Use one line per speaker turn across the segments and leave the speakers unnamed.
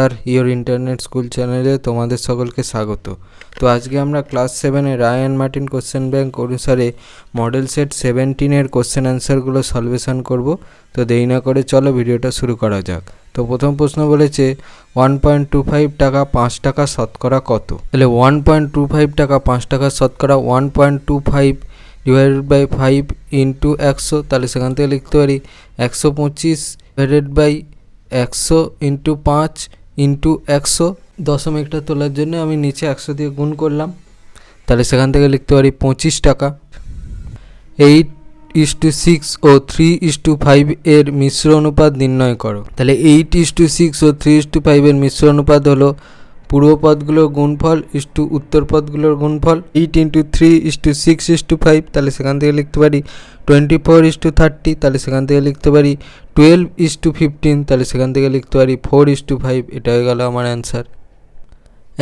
R your internet school চ্যানেলে তোমাদের সকলকে স্বাগত। তো আজকে আমরা ক্লাস 7-এ Ray and Martin question bank অনুসারে মডেল সেট 17-এর কোশ্চেন অ্যান্সারগুলো সলভেশন করব। তো দেরি না করে চলো ভিডিওটা শুরু করা যাক। তো প্রথম প্রশ্ন বলেছে 1.25 টাকা 5 টাকা শতকরা কত? তাহলে 1.25 টাকা 5 টাকা শতকরা 1.25 ডিভাইডেড বাই 5 ইন্টু 100, তাহলে সেখান থেকে লিখতে পারি 125 ডিভাইডেড বাই 100 ইন্টু 5 ইন্টু 100। দশমিকটা তোলার জন্য আমি নিচে 100 দিয়ে গুণ করলাম, তাহলে সেখান থেকে লিখতে পারি 25 টাকা। 8:6 ও 3:5 এর মিশ্র অনুপাত নির্ণয় করো। তাহলে 8:6 ও 3:5 এর মিশ্র অনুপাত হলো পূর্ব পদগুলোর গুণফল ইস্টু উত্তর পদগুলোর গুণফল। 8 × 3:6:5, তাহলে সেখান থেকে লিখতে পারি 24:30, তাহলে সেখান থেকে লিখতে পারি 12:15, তাহলে সেখান থেকে লিখতে পারি 4:5। এটা হয়ে গেল আমার অ্যান্সার।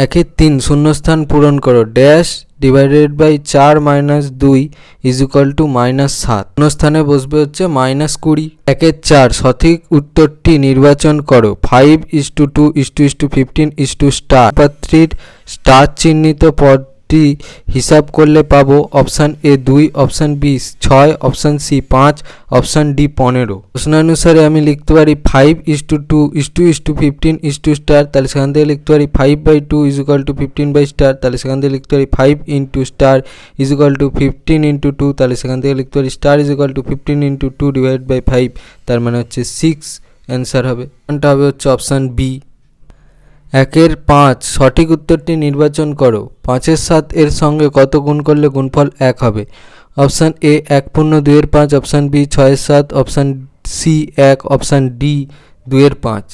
1/3 শূন্যস্থান পূরণ করো ড্যাশ ডিভাইডেড বাই 4 - 2 = -7। শূন্যস্থানে বসবে হচ্ছে -20। 1/4 সঠিক উত্তরটি নির্বাচন করো। 5:2:15:* পাত্রীর স্টার চিহ্নিত পদটি হিসাব করলে পাবো option A 2, option B 6, option C 5, option D 15। প্রশ্নানুসারে আমি লিখতে পারি 5:2:15:*, তাহলে সেখান থেকে লিখতে পারি 5/2 = 15/*, তাহলে সেখান থেকে লিখতে পারি 5 * star = 15 × 2, তাহলে সেখান থেকে লিখতে পারি star = 15 × 2 / 5, তার মানে হচ্ছে 6 অ্যান্সার হবে। কোনটা হবে হচ্ছে অপশান বি। 1/5 সঠিক উত্তরটি নির্বাচন করো। 5/7 এর সঙ্গে কত গুণ করলে গুণফল 1 হবে? Option A 1/2/5, option B 6/7, option C 1, option D 2/5।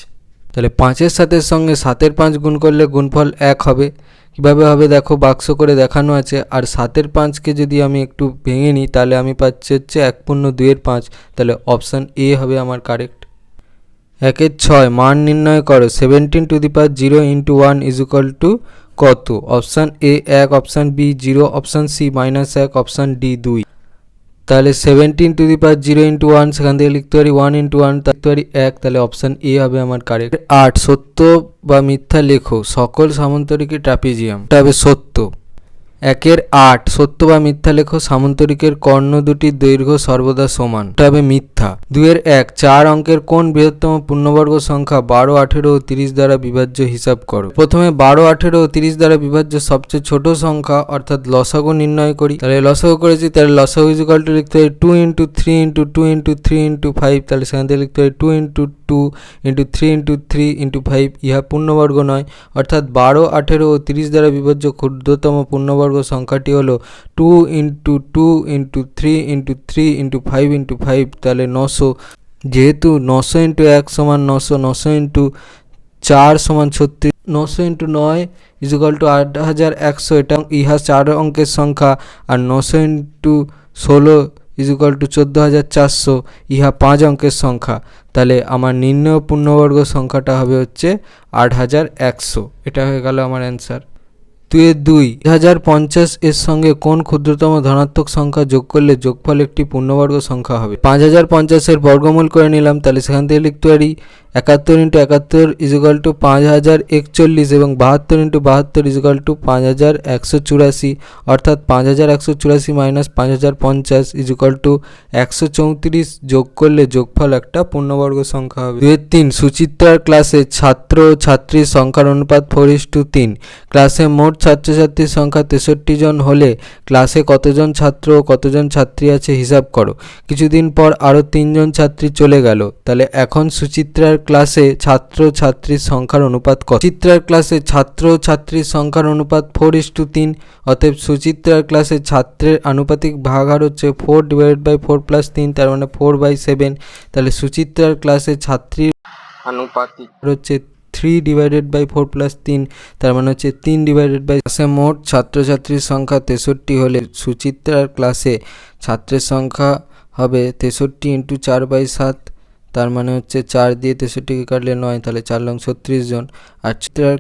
তাহলে 5/7 এর সঙ্গে 7/5 গুণ করলে গুণফল 1 হবে। কীভাবে হবে দেখো, বাক্স করে দেখানো আছে। আর 7/5কে যদি আমি একটু ভেঙে নিই তাহলে আমি পাচ্ছি হচ্ছে 1/2/5, তাহলে অপশান এ হবে আমার কারেক্ট। 1/6 মান নির্ণয় করো। 17⁻0 × 1 = কত? Option A 1, option B 0, option C -1, option D 2। তাহলে 17⁻0 × 1 সেখান থেকে লিখতে পারি 1 × 1, লিখতে পারি 1, তাহলে অপশান এ হবে আমার কারেক্ট। 8 সত্য বা মিথ্যা লেখো সকল সামান্তরিকের ট্রাপিজিয়াম। এটা হবে সত্য। 1/8 সত্য বা মিথ্যা লেখো সামান্তরিকের কর্ণ দুটির দৈর্ঘ্য সর্বদা সমান। এটা হবে মিথ্যা। 2/1 4 অঙ্কের কোন বৃহত্তম পূর্ণবর্গ সংখ্যা 12, 18 ও 30 দ্বারা বিভাজ্য হিসাব করো। প্রথমে 12, 18 ও 30 দ্বারা বিভাজ্য সবচেয়ে ছোট সংখ্যা অর্থাৎ লসাগু নির্ণয় করি। তাহলে লসাগু করেছি, তাহলে লসাগু = লিখতে হয় 2 × 3 × 2 × 3 × 5, তাহলে সেখান থেকে লিখতে হয় 2 × 2 × 3 × 3 × 5। ইহা পূর্ণবর্গ নয়, অর্থাৎ 12, 18 ও 30 দ্বারা বিভাজ্য ক্ষুদ্রতম পূর্ণবর্গ সংখ্যাটি হলো 2 × 2 × 3 × 3 × 5 × 5, তাহলে 900। যেহেতু 900 × 1 = 900, 900 × 4 = 36, 900 × 9 = 8100, এটা ইহা 4 অঙ্কের সংখ্যা। আর 900 × 16 = 14400, ইহা 5 অঙ্কের সংখ্যা। তাহলে আমার নির্ণয় পূর্ণবর্গ সংখ্যাটা হবে হচ্ছে 8100। এটা হয়ে গেল আমার অ্যান্সার। 2 2050 এর সঙ্গে কোন ক্ষুদ্রতম ধনাত্মক সংখ্যা যোগ করলে যোগফল একটি পূর্ণবর্গ সংখ্যা হবে? 5050 এর বর্গমূল করে নিলাম, তাহলে সেখান থেকে লিখতে পারি 71 × 71 = 5041, এবং 72 × 72 = 5184, অর্থাৎ 5184 - 5050 = 134। যোগ করলে যোগফল একটা পূর্ণবর্গ সংখ্যা হবে। 2-3 সুচিত্রার ক্লাসে ছাত্র ও ছাত্রীর সংখ্যার অনুপাত 4:3। ক্লাসে মোট ছাত্রছাত্রীর সংখ্যা 63 জন হলে ক্লাসে কতজন ছাত্র ও কতজন ছাত্রী আছে হিসাব করো। কিছুদিন পর আরও 3 জন ছাত্রী চলে গেল, তাহলে এখন সুচিত্রার ক্লাসে ছাত্র ছাত্রীর সংখ্যার অনুপাত কত? সুচিত্রার ক্লাসে ছাত্র ও ছাত্রীর সংখ্যার অনুপাত 4:3। অতএব সুচিত্রার ক্লাসে ছাত্রের আনুপাতিক ভাগহার হচ্ছে 4 / 4 + 3, তার মানে 4/7। তাহলে সুচিত্রার ক্লাসে ছাত্রীর আনুপাতিক হচ্ছে 3 / 4 + 3, তার মানে হচ্ছে 3/। ক্লাসে মোট ছাত্রছাত্রীর সংখ্যা 63 হলে সুচিত্রার ক্লাসে ছাত্রের সংখ্যা হবে 63 × 4/7, তার মানে হচ্ছে 4 দিয়ে 63কে কাটলে 9, তাহলে 4 লং 36 জন। আর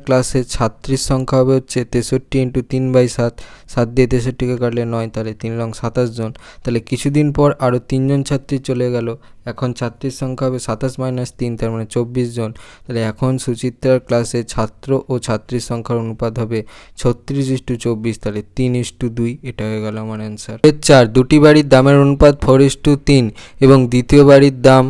ক্লাসে ছাত্রীর সংখ্যা হবে হচ্ছে 63 ইন্টু 3/7, 7 দিয়ে 63কে কাটলে 9, তাহলে 3 লং 27 জন। তাহলে কিছুদিন পর আরও 3 জন ছাত্রী চলে গেল, এখন ছাত্রীর সংখ্যা হবে 27 - 3, তার মানে 24 জন। তাহলে এখন সুচিত্রার ক্লাসে ছাত্র ও ছাত্রীর সংখ্যার অনুপাত হবে 36:24, তাহলে 3:2, এটা হয়ে গেল আমার অ্যান্সার। 4, দুটি বাড়ির দামের অনুপাত 4:3 এবং দ্বিতীয় বাড়ির দাম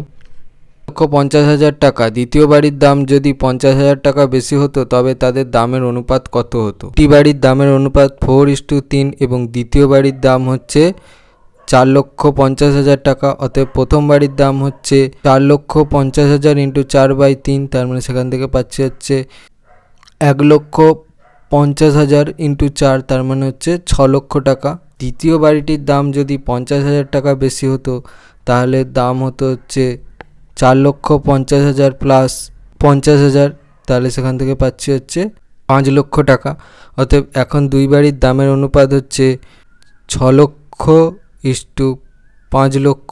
1,50,000 টাকা। দ্বিতীয় বাড়ির দাম যদি 50,000 টাকা বেশি হতো তবে তাদের দামের অনুপাত কত হতো? দুটি বাড়ির দামের অনুপাত 4:3 এবং দ্বিতীয় বাড়ির দাম হচ্ছে 4,50,000 টাকা। অতএব প্রথম বাড়ির দাম হচ্ছে 4,50,000 ইন্টু 4/3, তার মানে সেখান থেকে পাচ্ছি হচ্ছে 1,50,000 ইন্টু 4, তার মানে হচ্ছে 6 লক্ষ টাকা। দ্বিতীয় বাড়িটির দাম যদি 50,000 টাকা বেশি হতো তাহলে দাম হতো হচ্ছে 4,50,000 প্লাস 50,000, তাহলে সেখান থেকে পাচ্ছি হচ্ছে 5 লক্ষ টাকা। অতএব এখন দুই বাড়ির দামের অনুপাত হচ্ছে 6 লক্ষ ইস্টু 5 লক্ষ,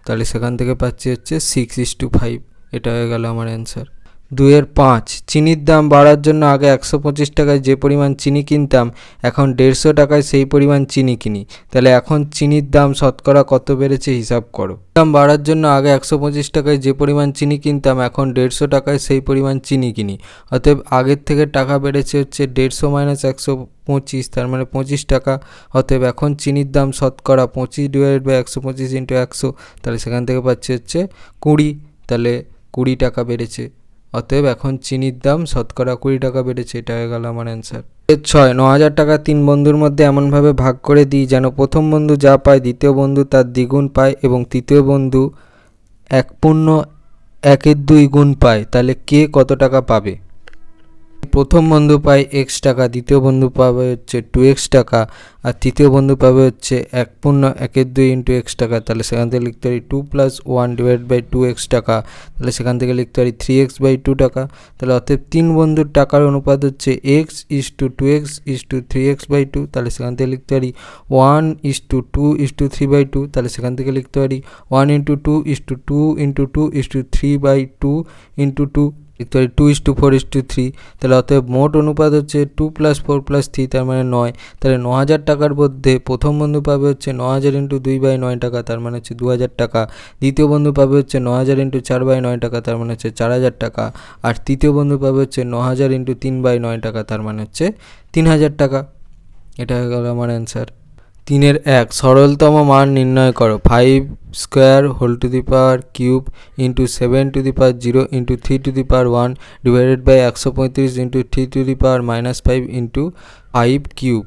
তাহলে সেখান থেকে পাচ্ছি হচ্ছে 6:5, এটা হয়ে গেল আমার অ্যান্সার। 2-5, চিনির দাম বাড়ার জন্য আগে 125 টাকায় যে পরিমাণ চিনি কিনতাম এখন 150 টাকায় সেই পরিমাণ চিনি কিনি, তাহলে এখন চিনির দাম শতকরা কত বেড়েছে হিসাব করো। দাম বাড়ার জন্য আগে 125 টাকায় যে পরিমাণ চিনি কিনতাম এখন 150 টাকায় সেই পরিমাণ চিনি কিনি, অতএব আগের থেকে টাকা বেড়েছে হচ্ছে 150 - 125, তার মানে 25 টাকা। অতএব এখন চিনির দাম শতকরা 25/125 ইন্টু 100, তাহলে সেখান থেকে পাচ্ছি হচ্ছে 20, তাহলে 20 টাকা বেড়েছে। অতএব এখন চিনির দাম শতকরা 20 টাকা বেড়েছে, এটা হয়ে গেল আমার অ্যান্সার। 6, 9,000 টাকা 3 বন্ধুর মধ্যে এমনভাবে ভাগ করে দিই যেন প্রথম বন্ধু যা পায় দ্বিতীয় বন্ধু তার দ্বিগুণ পায় এবং তৃতীয় বন্ধু 1.1/2 গুণ পায়, তাহলে কে কত টাকা পাবে? প্রথম বন্ধু পায় x টাকা, দ্বিতীয় বন্ধু পাবে হচ্ছে 2x টাকা, আর তৃতীয় বন্ধু পাবে হচ্ছে 1.1/2 ইন্টু x টাকা, তাহলে সেখান থেকে লিখতে পারি 2 + 1/2x টাকা, তাহলে সেখান থেকে লিখতে পারি 3x/2 টাকা। তাহলে অতএব 3 বন্ধুর টাকার অনুপাত হচ্ছে x:2x:3x/2, তাহলে সেখান থেকে লিখতে পারি 1:2:3/2, তাহলে সেখান থেকে লিখতে পারি 1:2:2:2:3/2 ইন্টু 2, লিখতে পারি 2:4:3, তাহলে অতএব মোট অনুপাত হচ্ছে 2 + 4 + 3, তার মানে 9। তাহলে 9,000 টাকার মধ্যে প্রথম বন্ধু পাবে হচ্ছে 9,000 ইন্টু 2/9 টাকা, তার মানে হচ্ছে 2,000 টাকা। দ্বিতীয় বন্ধু পাবে হচ্ছে 9,000 ইন্টু 4/9 টাকা, তার মানে হচ্ছে 4,000 টাকা। আর তৃতীয় বন্ধু পাবে হচ্ছে 9,000 ইন্টু 3/9 টাকা, তার মানে হচ্ছে 3,000 টাকা, এটা হয়ে গেল আমার অ্যান্সার। 3-1, সরলতম মান নির্ণয় করো। 5² whole to the power cube into 7 to the power 0 into 3 to the power 1 divided by 135 into 3 to the power -5 into 5 cube.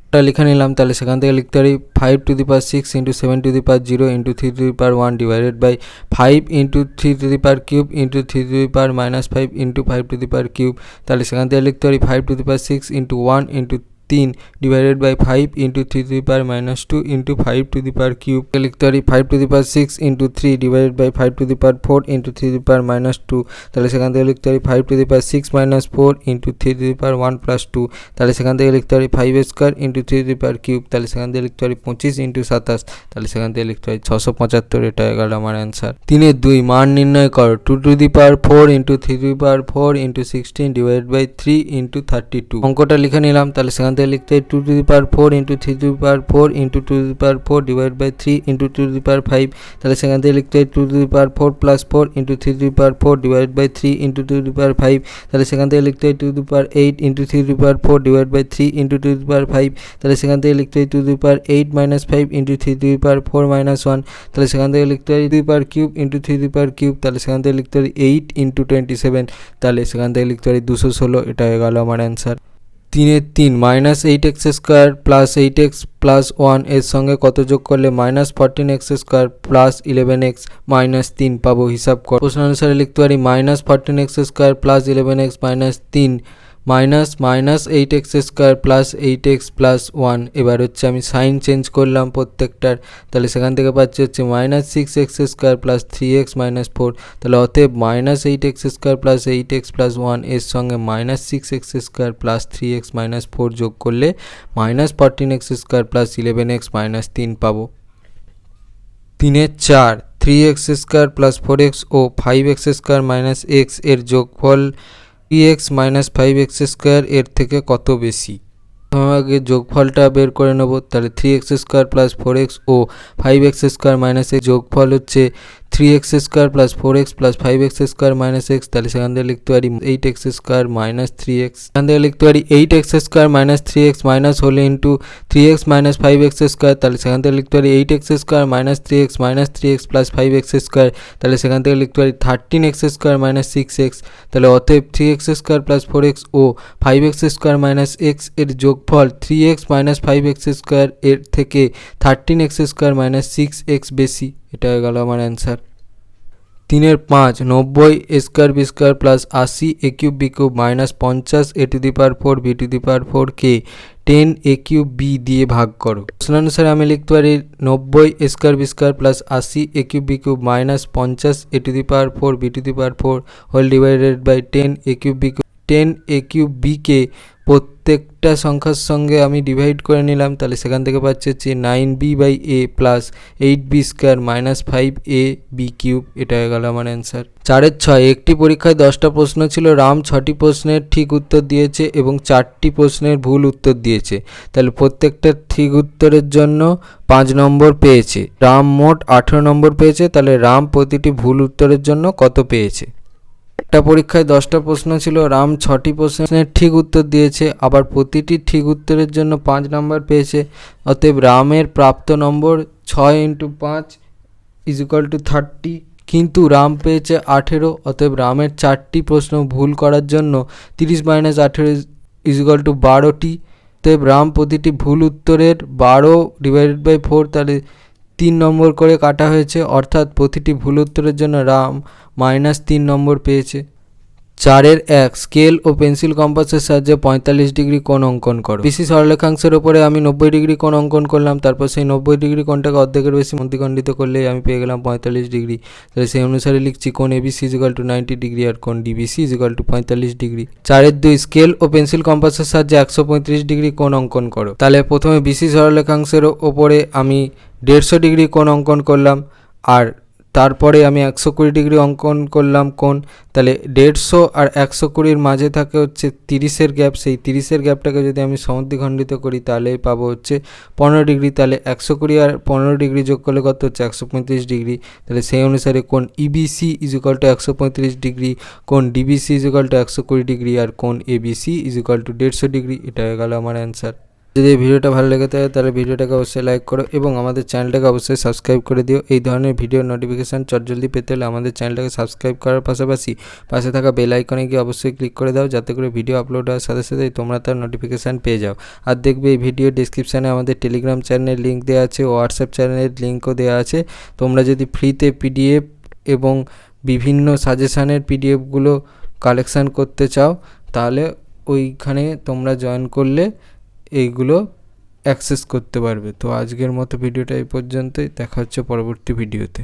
এটা লিখে নিলাম, তাহলে সেখান থেকে লিখতে পারি 5 to the power 6 into 7 to the power 0 into 3 to the power 1 divided by 5 into 3 to the power cube into 3 to the power -5 into 5 to the power cube, তাহলে সেখান থেকে লিখতে পারি 5 to the power 6 into 1 into 3 divided by 5 into 3 to the power -2 into 5 to the power cube, লিখতে পারি 5 to the power 6 into 3 divided by 5 to the power 4 into 3 to the power -2, তাহলে সেখান থেকে লিখতে পারি 5 to the power 6 - 4 into 3 to the power 1 + 2, তাহলে সেখান থেকে লিখতে পারি 5² into 3 to the power cube, তাহলে সেখান থেকে লিখতে পারি 25 ইন্টু 27, তাহলে সেখান থেকে লিখতে পারি 675, এটা হয়ে গেল আমার অ্যান্সার। 3-2, মান নির্ণয় করো। 2 to the power 4 into 3 to the power 4 into 16 divided by 3 into 32, অঙ্কটা লিখে নিলাম, তাহলে সেখান থেকে লিখতে পারি 2 to the power 4 into 3 to the power 4 into 2 to the power 4 divide by 3 into 2 to the power 5, তাহলে সেখান থেকে লিখতে পারি 2 to the power 4 plus 4 into 3 to the power 4 divide by 3 into 2 to the power 5, তাহলে সেখান থেকে লিখতে পারি 2 to the power 8 into 3 to the power 4 divide by 3 into 2 to the power 5, তাহলে সেখান থেকে লিখতে পারি 2 to the power 8 - 5 into 3 to the power 4 - 1, তাহলে সেখান থেকে লিখতে পারি 2 to the power cube into 3 to the power cube, তাহলে সেখান থেকে লিখতে পারি 8 ইন্টু 27, তাহলে সেখান থেকে লিখতে পারি 216, এটা হয়ে গেল আমার answer. 3-3, -8x² plus 8x plus 1 এর সঙ্গে কত যোগ করলে -14x² প্লাস 11x -3 পাবো, হিসাব কর। প্রশ্ন অনুসারে লিখতে পারি -14x² plus 11x -3 -8x² plus 8x plus 1। এবার হচ্ছে আমি সাইন চেঞ্জ করলাম প্রত্যেকটার, তাহলে সেখান থেকে পাচ্ছি হচ্ছে -6x² প্লাস 3x -4, তাহলে অতএব -8x² প্লাস 8x প্লাস 1 এর সঙ্গে -6x² প্লাস 3x -4 যোগ করলে -14x² প্লাস 11x -3 পাবো। 3-4, 3x² প্লাস 4x ও 5x² মাইনাস এক্স এর যোগফল 3x মাইনাস 5x² এর থেকে কত বেশি। আগে যোগফলটা বের করে নেব। তাহলে 3x² প্লাস 4x ও 5x² মাইনাস এক্স যোগফল হচ্ছে 3x² plus 4x plus 5x² minus x. তাহলে সেখান থেকে লিখতে পারি 8x² মাইনাস 3x। সেখান থেকে লিখতে পারি 8x² মাইনাস 3x মাইনাস হলে ইন্টু 3x মাইনাস 5x²। তাহলে সেখান থেকে লিখতে পারি 8x² minus 3x plus 5x²। তাহলে সেখান থেকে লিখতে পারি 13x² মাইনাস 6x। তাহলে অতএব 3x² প্লাস 4x ও 5x² মাইনাস এক্স এর যোগফল 3x মাইনাস 5x² এর থেকে 13x² মাইনাস 6x বেশি। এটা হয়ে গেল আমার অ্যান্সার। 3-এর 5 90 a² plus 80 a³ minus 50 a⁴ b⁴ কে 10 a³ দিয়ে ভাগ করো। প্রশ্ন অনুসারে আমি লিখতে পারি 90 a² plus 80 a³ minus 50 a⁴ b⁴ whole divided by 10 a³ 10 a³ কে প্রত্যেকটা সংখ্যার সঙ্গে আমি ডিভাইড করে নিলাম। তাহলে সেখান থেকে পাচ্ছি হচ্ছে 9b/a plus 8b² minus 5ab³। এটা হয়ে গেল আমার অ্যান্সার। 4-এর 6 একটি পরীক্ষায় 10টা প্রশ্ন ছিল, রাম 6টি প্রশ্নের ঠিক উত্তর দিয়েছে এবং 4টি প্রশ্নের ভুল উত্তর দিয়েছে। তাহলে প্রত্যেকটা ঠিক উত্তরের জন্য 5 নম্বর পেয়েছে। রাম মোট 18 নম্বর পেয়েছে। তাহলে রাম প্রতিটি ভুল উত্তরের জন্য কত পেয়েছে। একটা পরীক্ষায় 10টা প্রশ্ন ছিল, রাম 6টি প্রশ্নের ঠিক উত্তর দিয়েছে, আবার প্রতিটি ঠিক উত্তরের জন্য 5 নম্বর পেয়েছে। অতএব রামের প্রাপ্ত নম্বর 6 × 5 = 30, কিন্তু রাম পেয়েছে 18। অতএব রামের 4টি প্রশ্ন ভুল করার জন্য 30 - 18 = 12টি। অতএব রাম প্রতিটি ভুল উত্তরের 12/4, তাহলে 3 নম্বর করে কাটা হয়েছে, অর্থাৎ প্রতিটি ভুল উত্তরের জন্য রাম -3 নম্বর পেয়েছে। 4-এর 1 স্কেল ও পেন্সিল কম্পাসের সাহায্যে 45 ডিগ্রি কোণ অঙ্কন করো। বিসি সরলরেখাংশের ওপরে আমি 90 ডিগ্রি কোণ অঙ্কন করলাম। তারপর সেই 90 ডিগ্রি কোণটাকে অর্ধেকের বেশি মধ্যিখণ্ডিত করলেই আমি পেয়ে গেলাম 45 ডিগ্রি। তাহলে সেই অনুসারে লিখছি কোণ এবিসি = 90 ডিগ্রি আর কোণ ডিবিসি = 45 ডিগ্রি। 4-এর 2 স্কেল ও পেন্সিল কম্পাসের সাহায্যে 135 ডিগ্রি কোণ অঙ্কন করো। তাহলে প্রথমে বিসি সরলরেখাংশের ওপরে আমি 150 ডিগ্রি কোণ অঙ্কন করলাম, আর তারপরে আমি 120 ডিগ্রি অঙ্কন করলাম কোণ। তাহলে 150 আর 120-র মাঝে থাকে হচ্ছে 30-এর গ্যাপ। সেই 30-এর গ্যাপটাকে যদি আমি সমদ্বিখণ্ডিত করি তাহলে পাবো হচ্ছে 15 ডিগ্রি। তাহলে 120 আর 15 ডিগ্রি যোগ করলে কত হচ্ছে 135 ডিগ্রি। তাহলে সেই অনুসারে কোণ ইবিসি = 135 ডিগ্রি, কোণ ডিবিসি = 120 ডিগ্রি আর কোণ এবিসি = 150 ডিগ্রি। এটা হয়ে গেল আমার অ্যান্সার। যদি এই ভিডিওটা ভালো লেগে থাকে তাহলে ভিডিওটাকে অবশ্যই লাইক করো এবং আমাদের চ্যানেলটাকে অবশ্যই সাবস্ক্রাইব করে দিও। এই ধরনের ভিডিওর নোটিফিকেশান চটজলদি পেতে হলে আমাদের চ্যানেলটাকে সাবস্ক্রাইব করার পাশাপাশি পাশে থাকা বেল আইকনে গিয়ে অবশ্যই ক্লিক করে দাও, যাতে করে ভিডিও আপলোড হওয়ার সাথে সাথেই তোমরা তার নোটিফিকেশান পেয়ে যাও। আর দেখবে এই ভিডিও ডিসক্রিপশানে আমাদের টেলিগ্রাম চ্যানেলের লিঙ্ক দেওয়া আছে, হোয়াটসঅ্যাপ চ্যানেলের লিঙ্কও দেওয়া আছে। তোমরা যদি ফ্রিতে পিডিএফ এবং বিভিন্ন সাজেশানের পিডিএফগুলো কালেকশান করতে চাও তাহলে ওইখানে তোমরা জয়েন করলে এইগুলো অ্যাক্সেস করতে পারবে। তো আজকের মতো ভিডিওটা এই পর্যন্তই, দেখা হচ্ছে পরবর্তী ভিডিওতে।